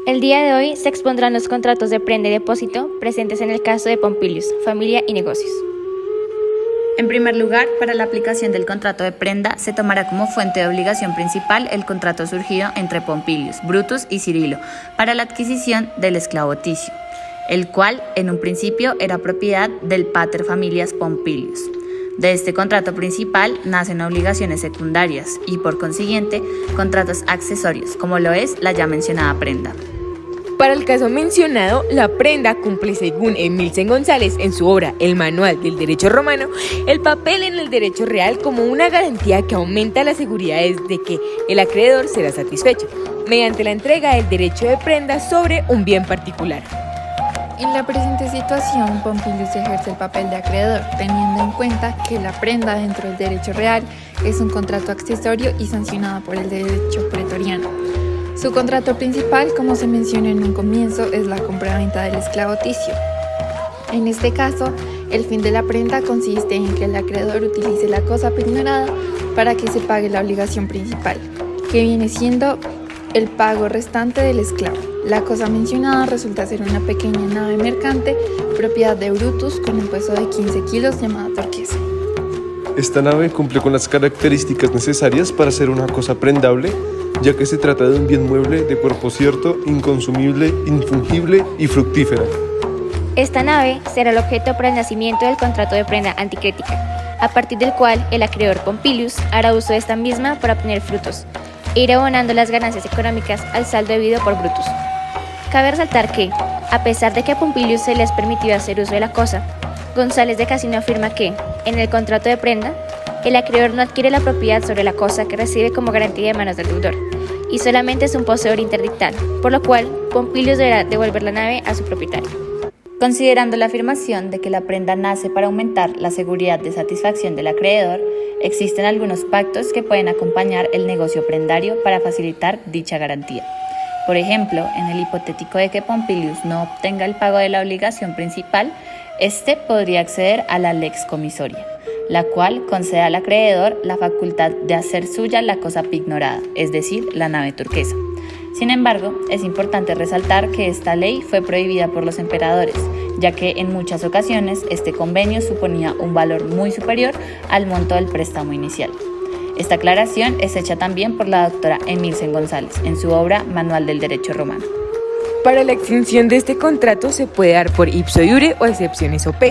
El día de hoy se expondrán los contratos de prenda y depósito presentes en el caso de Pompilius, familia y negocios. En primer lugar, para la aplicación del contrato de prenda, se tomará como fuente de obligación principal el contrato surgido entre Pompilius, Brutus y Cirilo para la adquisición del esclavo Ticio, el cual en un principio era propiedad del pater familias Pompilius. De este contrato principal nacen obligaciones secundarias y, por consiguiente, contratos accesorios, como lo es la ya mencionada prenda. Para el caso mencionado, la prenda cumple, según Emilsen González en su obra El Manual del Derecho Romano, el papel en el derecho real como una garantía que aumenta las seguridades de que el acreedor será satisfecho, mediante la entrega del derecho de prenda sobre un bien particular. En la presente situación, Pompilius ejerce el papel de acreedor, teniendo en cuenta que la prenda dentro del derecho real es un contrato accesorio y sancionado por el derecho pretoriano. Su contrato principal, como se menciona en un comienzo, es la compraventa del esclavo Ticio. En este caso, el fin de la prenda consiste en que el acreedor utilice la cosa pignorada para que se pague la obligación principal, que viene siendo el pago restante del esclavo. La cosa mencionada resulta ser una pequeña nave mercante, propiedad de Brutus, con un peso de 15 kilos llamada turquesa. Esta nave cumple con las características necesarias para ser una cosa prendable, ya que se trata de un bien mueble de cuerpo cierto, inconsumible, infungible y fructífera. Esta nave será el objeto para el nacimiento del contrato de prenda anticrética, a partir del cual el acreedor Pompilius hará uso de esta misma para obtener frutos e ir abonando las ganancias económicas al saldo debido por Brutus. Cabe resaltar que, a pesar de que a Pompilius se les permitió hacer uso de la cosa, González de Casino afirma que, en el contrato de prenda, el acreedor no adquiere la propiedad sobre la cosa que recibe como garantía de manos del deudor, y solamente es un poseedor interdictal, por lo cual Pompilius deberá devolver la nave a su propietario. Considerando la afirmación de que la prenda nace para aumentar la seguridad de satisfacción del acreedor, existen algunos pactos que pueden acompañar el negocio prendario para facilitar dicha garantía. Por ejemplo, en el hipotético de que Pompilius no obtenga el pago de la obligación principal, este podría acceder a la lex commisoria, la cual concede al acreedor la facultad de hacer suya la cosa pignorada, es decir, la nave turquesa. Sin embargo, es importante resaltar que esta ley fue prohibida por los emperadores, ya que en muchas ocasiones este convenio suponía un valor muy superior al monto del préstamo inicial. Esta aclaración es hecha también por la doctora Emilsen González en su obra Manual del Derecho Romano. Para la extinción de este contrato se puede dar por ipso iure o excepciones OP.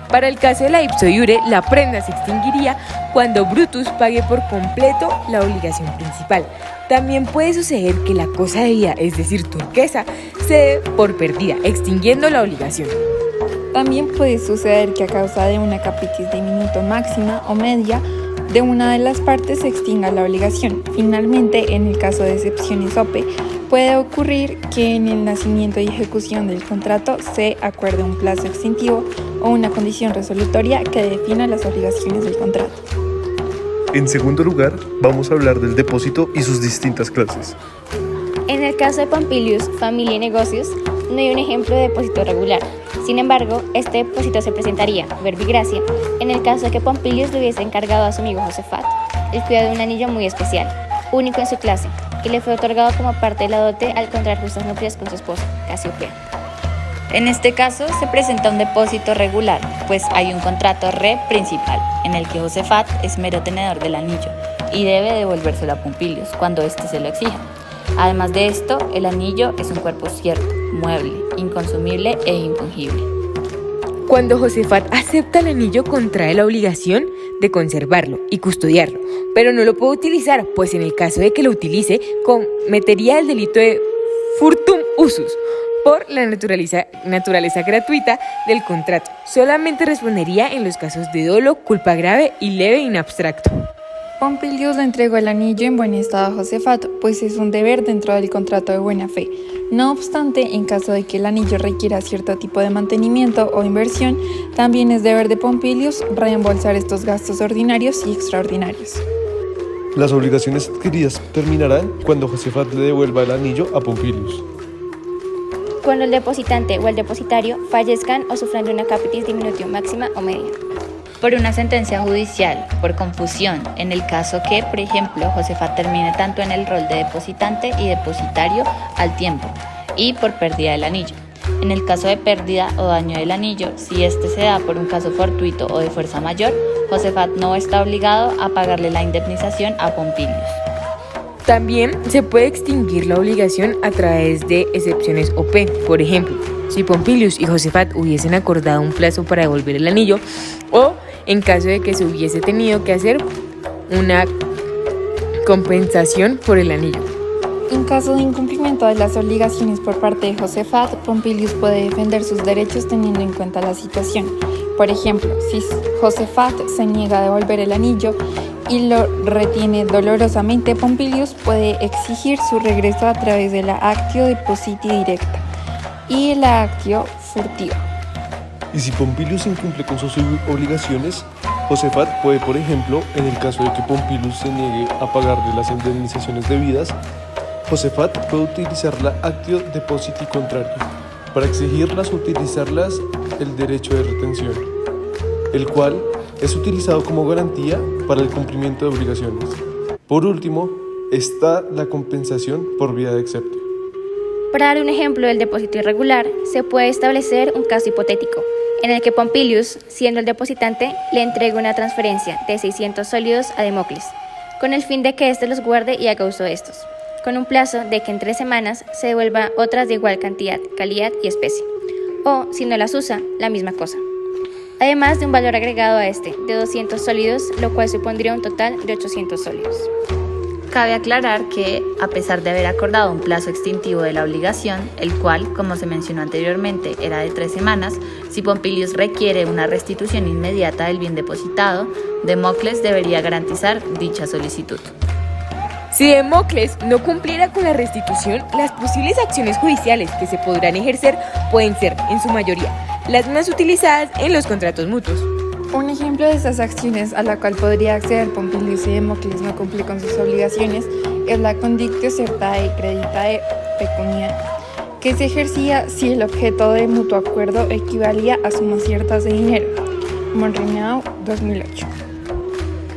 Para el caso de la ipso iure, la prenda se extinguiría cuando Brutus pague por completo la obligación principal. También puede suceder que la cosa debida, es decir, turquesa, se dé por perdida, extinguiendo la obligación. También puede suceder que a causa de una capitis diminuto máxima o media de una de las partes se extinga la obligación. Finalmente, en el caso de excepciones OP, puede ocurrir que en el nacimiento y ejecución del contrato se acuerde un plazo extintivo o una condición resolutoria que defina las obligaciones del contrato. En segundo lugar, vamos a hablar del depósito y sus distintas clases. En el caso de Pompilius, familia y negocios, no hay un ejemplo de depósito regular. Sin embargo, este depósito se presentaría, verbigracia, en el caso de que Pompilius le hubiese encargado a su amigo Josefat el cuidado de un anillo muy especial, único en su clase, que le fue otorgado como parte de la dote al contraer justas nupcias con su esposa, Casiopea. En este caso se presenta un depósito regular, pues hay un contrato re principal, en el que Josefat es mero tenedor del anillo y debe devolvérselo a Pompilius cuando éste se lo exija. Además de esto, el anillo es un cuerpo cierto, mueble, inconsumible e infungible. Cuando Josefat acepta el anillo, contrae la obligación de conservarlo y custodiarlo, pero no lo puede utilizar, pues en el caso de que lo utilice, cometería el delito de furtum usus, por la naturaleza gratuita del contrato. Solamente respondería en los casos de dolo, culpa grave y leve in abstracto. Pompilius le entregó el anillo en buen estado a Josefat, pues es un deber dentro del contrato de buena fe. No obstante, en caso de que el anillo requiera cierto tipo de mantenimiento o inversión, también es deber de Pompilius reembolsar estos gastos ordinarios y extraordinarios. Las obligaciones adquiridas terminarán cuando Josefat le devuelva el anillo a Pompilius. Cuando el depositante o el depositario fallezcan o sufran de una capitis diminutio máxima o media. Por una sentencia judicial, por confusión, en el caso que, por ejemplo, Josefat termine tanto en el rol de depositante y depositario al tiempo, y por pérdida del anillo. En el caso de pérdida o daño del anillo, si este se da por un caso fortuito o de fuerza mayor, Josafat no está obligado a pagarle la indemnización a Pompilius. También se puede extinguir la obligación a través de excepciones OP. Por ejemplo, si Pompilius y Josafat hubiesen acordado un plazo para devolver el anillo, o en caso de que se hubiese tenido que hacer una compensación por el anillo. En caso de incumplimiento de las obligaciones por parte de Josafat, Pompilius puede defender sus derechos teniendo en cuenta la situación. Por ejemplo, si Josafat se niega a devolver el anillo y lo retiene dolorosamente, Pompilius puede exigir su regreso a través de la actio depositi directa y la actio furtiva. Y si Pompilius incumple con sus obligaciones, Josafat puede, por ejemplo, en el caso de que Pompilius se niegue a pagarle las indemnizaciones debidas, Josafat puede utilizar la actio depositi contrario para exigirlas o utilizarlas el derecho de retención, el cual es utilizado como garantía para el cumplimiento de obligaciones. Por último, está la compensación por vía de exceptio. Para dar un ejemplo del depósito irregular, se puede establecer un caso hipotético, en el que Pompilius, siendo el depositante, le entrega una transferencia de 600 sólidos a Democles, con el fin de que éste los guarde y haga uso de estos, con un plazo de que en 3 semanas se devuelva otras de igual cantidad, calidad y especie, o, si no las usa, la misma cosa. Además de un valor agregado a este de 200 sólidos, lo cual supondría un total de 800 sólidos. Cabe aclarar que, a pesar de haber acordado un plazo extintivo de la obligación, el cual, como se mencionó anteriormente, era de 3 semanas, si Pompilius requiere una restitución inmediata del bien depositado, Democles debería garantizar dicha solicitud. Si Democles no cumpliera con la restitución, las posibles acciones judiciales que se podrán ejercer pueden ser, en su mayoría, las más utilizadas en los contratos mutuos. Un ejemplo de estas acciones a la cual podría acceder Pompilius si Democles no cumple con sus obligaciones es la condictio certae creditae pecunia, que se ejercía si el objeto de mutuo acuerdo equivalía a sumas ciertas de dinero. Monregnau, 2008.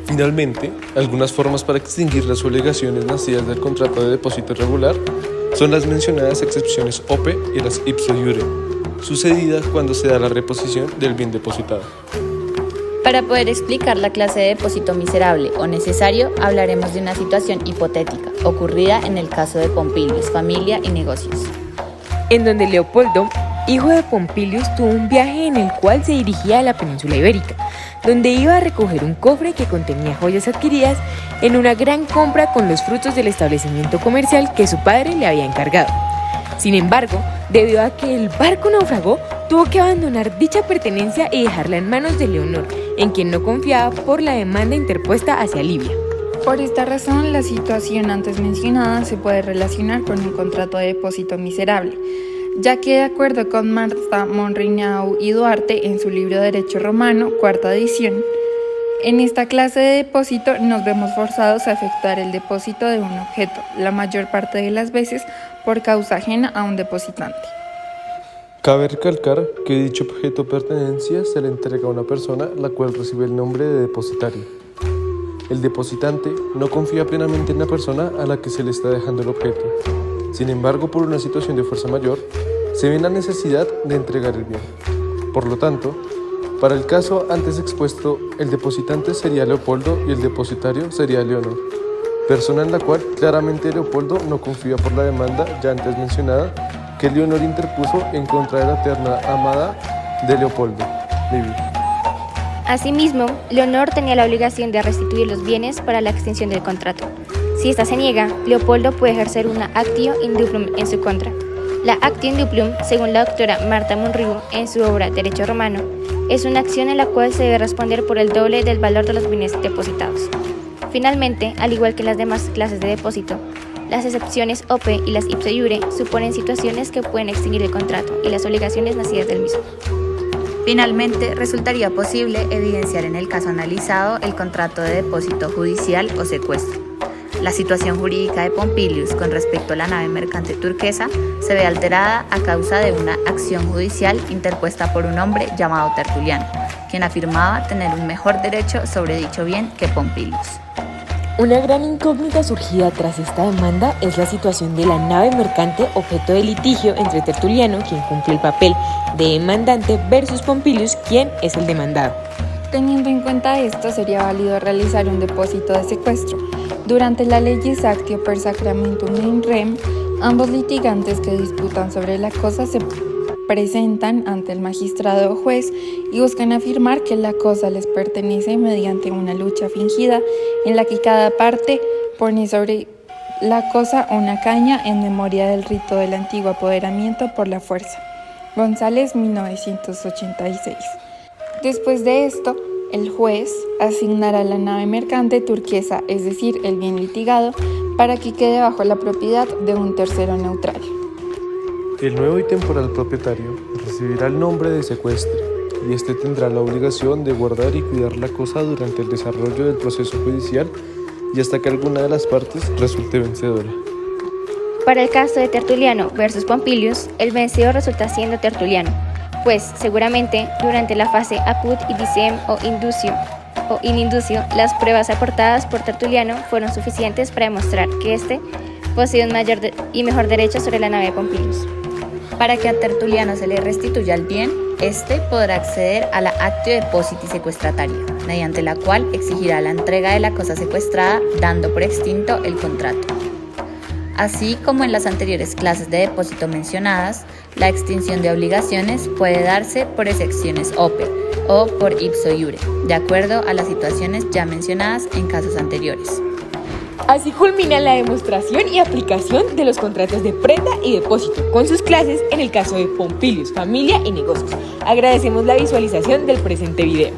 Finalmente, algunas formas para extinguir las obligaciones nacidas del contrato de depósito irregular son las mencionadas excepciones OPE y las ipso iure, sucedidas cuando se da la reposición del bien depositado. Para poder explicar la clase de depósito miserable o necesario, hablaremos de una situación hipotética, ocurrida en el caso de Pompilius, familia y negocios. En donde Leopoldo, hijo de Pompilius, tuvo un viaje en el cual se dirigía a la península ibérica, donde iba a recoger un cofre que contenía joyas adquiridas en una gran compra con los frutos del establecimiento comercial que su padre le había encargado. Sin embargo, debido a que el barco naufragó, tuvo que abandonar dicha pertenencia y dejarla en manos de Leonor, en quien no confiaba por la demanda interpuesta hacia Libia. Por esta razón, la situación antes mencionada se puede relacionar con un contrato de depósito miserable, ya que de acuerdo con Marta Monregnau y Duarte en su libro Derecho Romano, 4ª edición, en esta clase de depósito nos vemos forzados a efectuar el depósito de un objeto, la mayor parte de las veces por causa ajena a un depositante. Cabe recalcar que dicho objeto o pertenencia se le entrega a una persona la cual recibe el nombre de depositario. El depositante no confía plenamente en la persona a la que se le está dejando el objeto. Sin embargo, por una situación de fuerza mayor, se ve la necesidad de entregar el bien. Por lo tanto, para el caso antes expuesto, el depositante sería Leopoldo y el depositario sería Leonor, persona en la cual claramente Leopoldo no confía por la demanda ya antes mencionada que Leonor interpuso en contra de la eterna amada de Leopoldo, Libia. Asimismo, Leonor tenía la obligación de restituir los bienes para la extinción del contrato. Si ésta se niega, Leopoldo puede ejercer una actio in duplum en su contra. La actio in duplum, según la doctora Marta Monriu en su obra Derecho Romano, es una acción en la cual se debe responder por el doble del valor de los bienes depositados. Finalmente, al igual que las demás clases de depósito, las excepciones OPE y las ipso iure suponen situaciones que pueden extinguir el contrato y las obligaciones nacidas del mismo. Finalmente, resultaría posible evidenciar en el caso analizado el contrato de depósito judicial o secuestro. La situación jurídica de Pompilius con respecto a la nave mercante turquesa se ve alterada a causa de una acción judicial interpuesta por un hombre llamado Tertuliano, quien afirmaba tener un mejor derecho sobre dicho bien que Pompilius. Una gran incógnita surgida tras esta demanda es la situación de la nave mercante objeto de litigio entre Tertuliano, quien cumple el papel de demandante, versus Pompilius, quien es el demandado. Teniendo en cuenta esto, sería válido realizar un depósito de secuestro. Durante la legis actio per sacramentum in rem, ambos litigantes que disputan sobre la cosa se presentan ante el magistrado o juez y buscan afirmar que la cosa les pertenece mediante una lucha fingida en la que cada parte pone sobre la cosa una caña en memoria del rito del antiguo apoderamiento por la fuerza. González, 1986. Después de esto, el juez asignará la nave mercante turquesa, es decir, el bien litigado, para que quede bajo la propiedad de un tercero neutral. El nuevo y temporal propietario recibirá el nombre de secuestro y este tendrá la obligación de guardar y cuidar la cosa durante el desarrollo del proceso judicial y hasta que alguna de las partes resulte vencedora. Para el caso de Tertuliano versus Pompilius, el vencido resulta siendo Tertuliano, pues seguramente durante la fase apud idicem o in inducio, las pruebas aportadas por Tertuliano fueron suficientes para demostrar que éste posee un mayor y mejor derecho sobre la nave de Pompilius. Para que a Tertuliano se le restituya el bien, éste podrá acceder a la actio depositi sequestrataria, mediante la cual exigirá la entrega de la cosa secuestrada, dando por extinto el contrato. Así como en las anteriores clases de depósito mencionadas, la extinción de obligaciones puede darse por excepciones oper o por ipso iure, de acuerdo a las situaciones ya mencionadas en casos anteriores. Así culmina la demostración y aplicación de los contratos de prenda y depósito con sus clases en el caso de Pompilius, familia y negocios. Agradecemos la visualización del presente video.